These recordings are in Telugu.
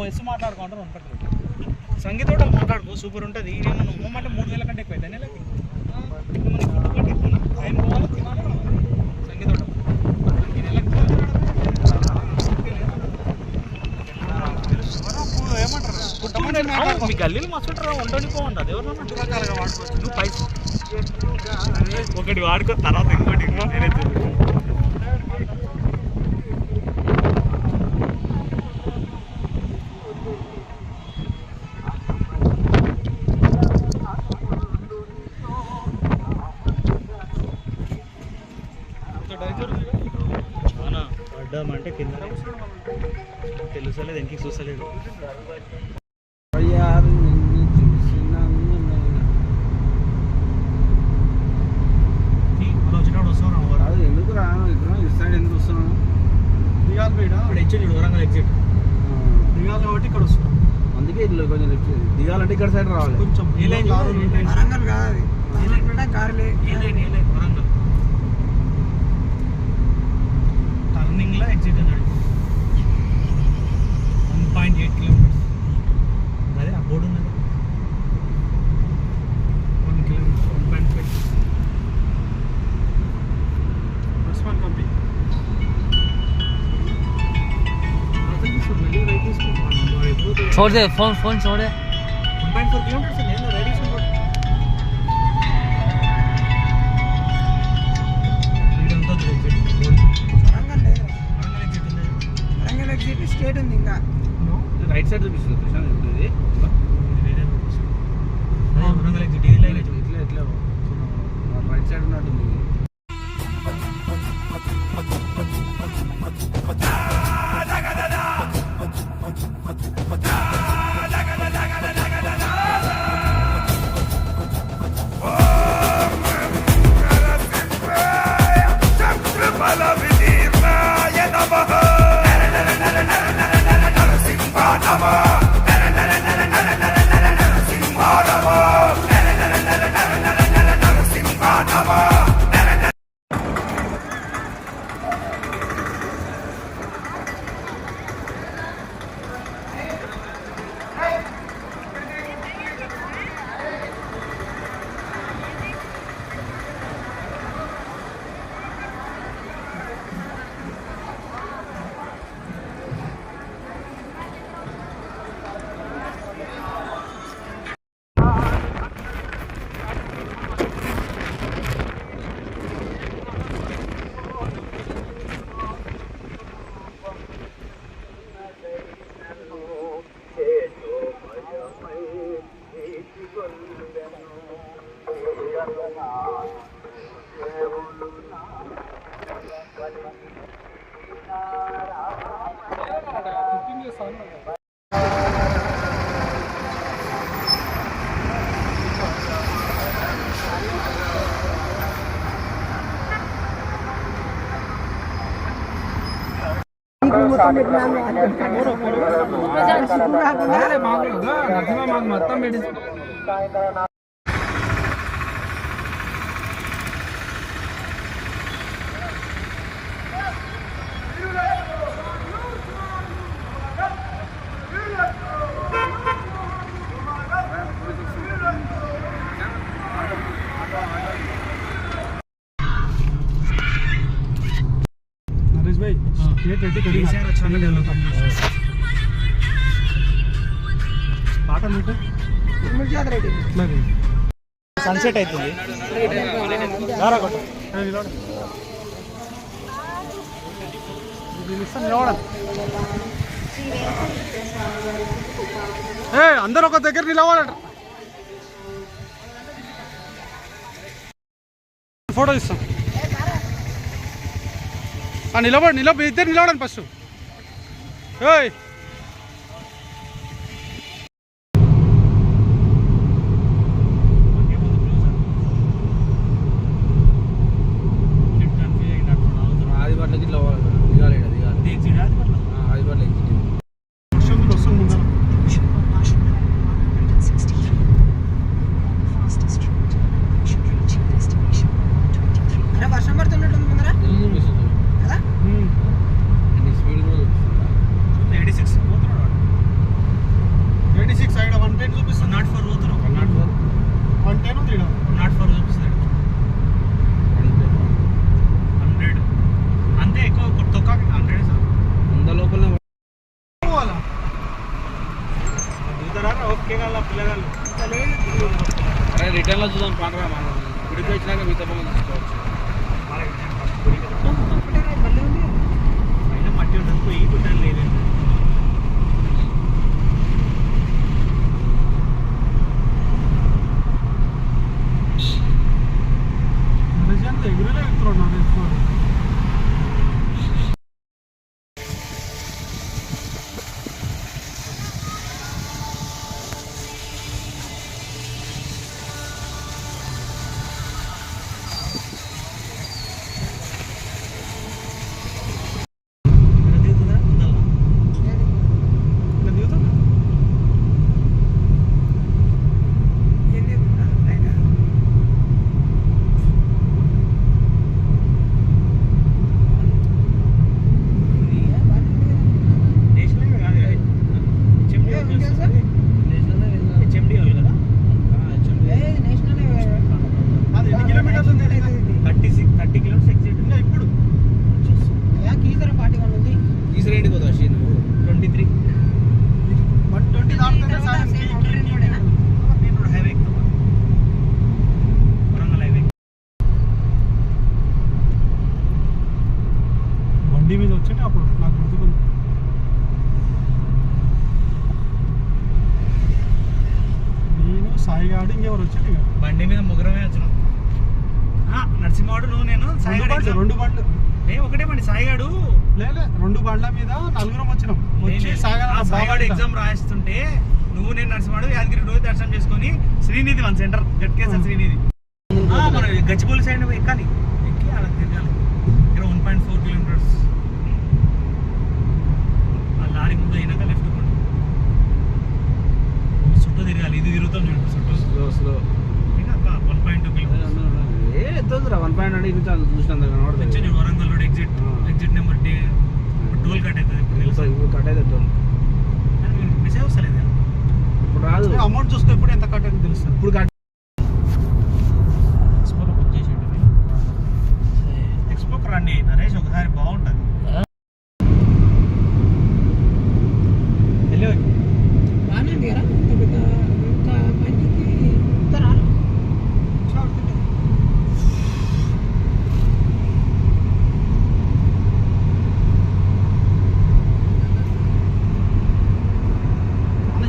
వయసు మాట్లాడుకుంటారు అనుకుంటారు సంగీత మాట్లాడుకో సూపర్ ఉంటుంది. ఇదేమన్నా ఉమ్మంటే 3000 కంటే ఎక్కువ అవుతుంది నెలకి. ఆయన పోవాలి తినాలి సంగీత ఏమంటారు మీ గల్లీలు మస్తుంటారా వంటని పోవండి. అది ఎవరు రకాలుగా వాడుకోవచ్చు. నువ్వు పైసలు ఒకటి వాడుకో తర్వాత ఇంకోటి నేనే పడ్డామంటే కింద తెలుసలేదు ఇంటికి చూసలేదు. ఎందుకు రాను ఇక్కడ ఇటు సైడ్ ఎందుకు వస్తున్నాను? దిగాలి పోయినా ఇక్కడ ఎగ్జిట్ వరంగల్ ఎగ్జిట్ దిగాలి కాబట్టి ఇక్కడ వస్తున్నాం. అందుకే ఇట్లా కొంచెం దిగాలంటే ఇక్కడ సైడ్ రావాలి. కొంచెం వరంగల్ కాదు వరంగల్ టర్నింగ్లో ఎగ్జిట్ అన్నాడు 1.8 కిలోమీటర్స్. అదే ఆ బోర్డు ఉన్నది 1 కిలోమీటర్ 1.5. కంపెనీ छोड़ दे फोन छोड़ दे. 1.4 किलोमीटर्स है ना रेडी से ఇదంతా వరంగల్ ఎగ్జిట్ స్టేట్ ఉంది. ఇంకా రైట్ సైడ్ చూపిస్తుంది ప్రశాంత్. ఇది వరంగల్ ఎగ్జిట్ ఇది లైన్ ఇట్లా రైట్ సైడ్ ఉన్నట్టుంది. మొత్తం సన్సెట్ అవుతుంది. అందరూ ఒక దగ్గర నిలవాలట. ఫోటో ఇస్తాం. నిలబడి ఇద్దరు నిలబడండి ఫస్ట్. వర్షం పడుతున్నట్టు ముందర కదా. రిటర్న్లో చూద్దాం పండుగ మనం గుడికి వచ్చినాక మిగతా బొమ్మలు తీసుకోవచ్చు. పైన మట్టి ఉంటుంది పోయి కుట్టాలి లేదు. ఎగురేలా ఎక్కుతున్నాడు ఎక్కువ. బండి మీద వచ్చేట అప్పుడు నాకు గుర్తుకుంది. నేను సాయిగాడు ఇంకెవరు వచ్చేటి బండి మీద ముగ్గురమే వచ్చినాం. నరసింహవాడు నువ్వు నేను రెండు బండ్లు ఒకటే బండి సాయిగాడు లేదు 2 బండ్ల మీద 4 వచ్చినాం. వచ్చి సాయిగాడు ఎగ్జామ్ రాయిస్తుంటే నువ్వు నేను నరసింహవాడు యాదగిరి రోజు దర్శనం చేసుకొని శ్రీనిధి 1 సెంటర్ గట్కేసర్ శ్రీనిధి మన గచ్చిబౌలి సైడ్ ఎక్కాలి. ఎక్కి అలా తిరగాలి. ఇక్కడ 1.4 కిలోమీటర్స్. ఆ లారీ ముందు అయినాక లెఫ్ట్ కొండ చుట్టూ తిరగాలి. ఇది తిరుగుతాం చూడండి చుట్టూ స్లో 1.2 కిలోమీటర్స్. ఎత్తురా 1.2 చూసినంత కనబడుతుంది. Warangal road exit number toll cut అవుతుంది. ఇప్పుడు కట్ అయితే మెసేజ్ వస్తలేదు ఇప్పుడు రాదు. అమౌంట్ చూస్తే ఇప్పుడు ఎంత కట్ అయితే తెలుస్తుంది. ఇప్పుడు కట్ ఎక్స్పోలో బుక్ చేసేటి. ఎక్స్పోకి రండి నరేష్, ఒకసారి బాగుంటుంది. హలో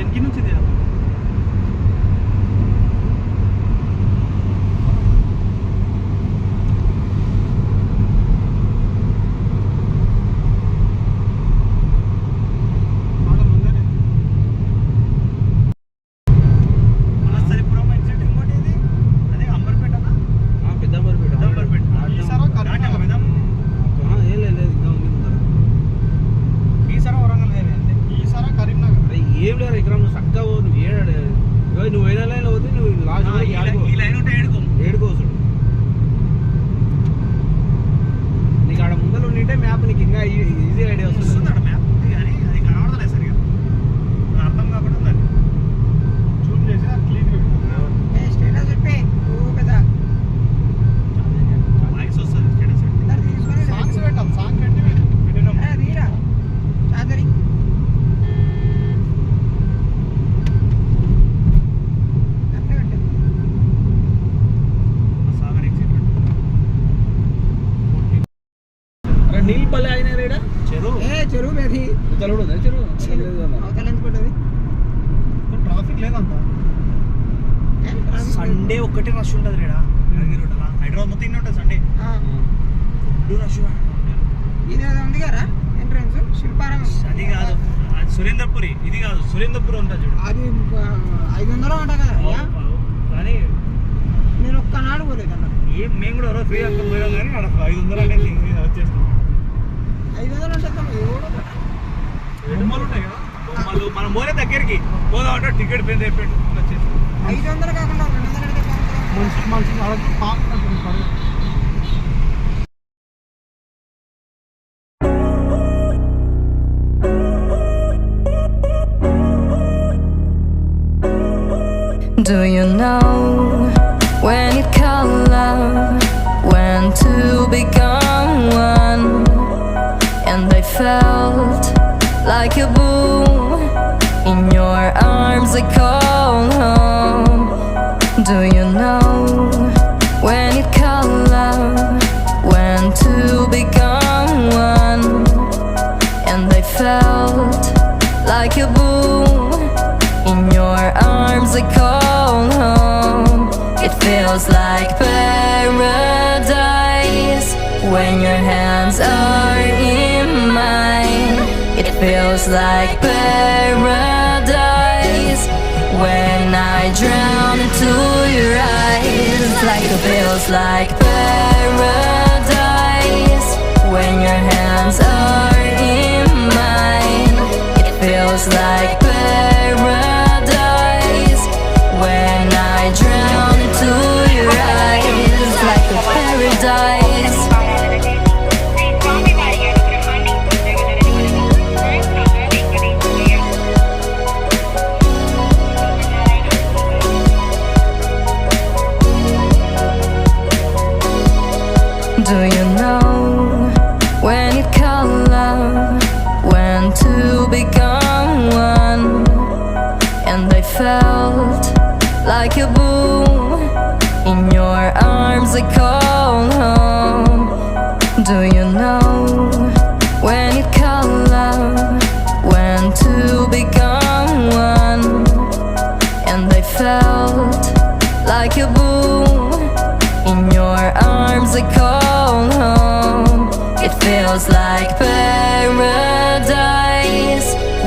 ఎనికి నుంచి ఏం లేదు ఇక్కడ నువ్వు చక్కగా నువ్వు ఏడాడు నువ్వు అయినా లైన్లో పోతే నువ్వు లాస్ట్ ఈ లైన్ ఉంటే ఏడుకోవచ్చు. నీకు ఆడ ముందర ఉండింటే మ్యాప్ నీకు ఇంకా ఈజీ ఐడియా వస్తుంది. మ్యాప్ కానీ అది కనబడలేదు సరిగా, అర్థం కాకుండా ఉందండి. జూమ్ చేసి క్లీన్ వాయిస్ వస్తుంది. స్టేటస్ సాంగ్స్ పెట్టాం. సాంగ్ పెట్టి పెట్టినాం. నీళ్ళు పల్లె అయినా రేడా చెరువు అది చెరువు ట్రాఫిక్ లేదంత. సండే ఒక్కటే రష్ ఉంటుంది రేడా. హైదరాబాద్ మొత్తం ఇన్ని ఉంటుంది సండే. Food rush. ఉంది కదా ఎంట్రన్స్ శిల్పారామం. అది కాదు, అది సురేంద్రపురి. ఇది కాదు, సురేంద్రపురి ఉంటుంది చూడు. అది 500 అంట కదా. కానీ నేను ఒక్కనాడు పోలేదు అన్న. మేము కూడా ఎవరో ఫ్రీ అనుకుని పోయాం కానీ అక్కడ 500 అనేది వచ్చేస్తాం. 500 అంటే బొమ్మలు ఉంటాయి కదా, బొమ్మలు. మనం పోలే దగ్గరికి పోదామంటే టికెట్ పెద్ద అయిపోయింది. వచ్చేసి 500 కాకుండా 200 అంటే మనిషి అడగ పాప Do you know when it called love, when two become one, and I felt like a boom in your arms I call home. Do Do you know when it called love, when two become one? And I felt like a boom in your arms. I call home. It feels like paradise when your hands are in mine. It feels like paradise when I drown into your eyes. Like it feels like paradise when your hands are in mine. It feels like paradise when I drown into your eyes. Like a paradise. Do you know when it called love, when two become one? And I felt like a boom in your arms. I call home. Do you know when it called love, when two become one? And I felt like a boom in your arms. I call home. It feels like paradise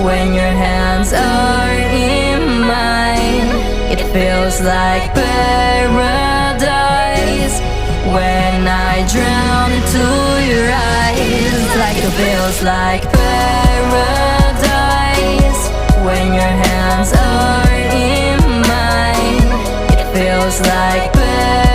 when your hands are in mine. It feels like paradise when I drown into your eyes. Like it feels like paradise when your hands are in mine. It feels like paradise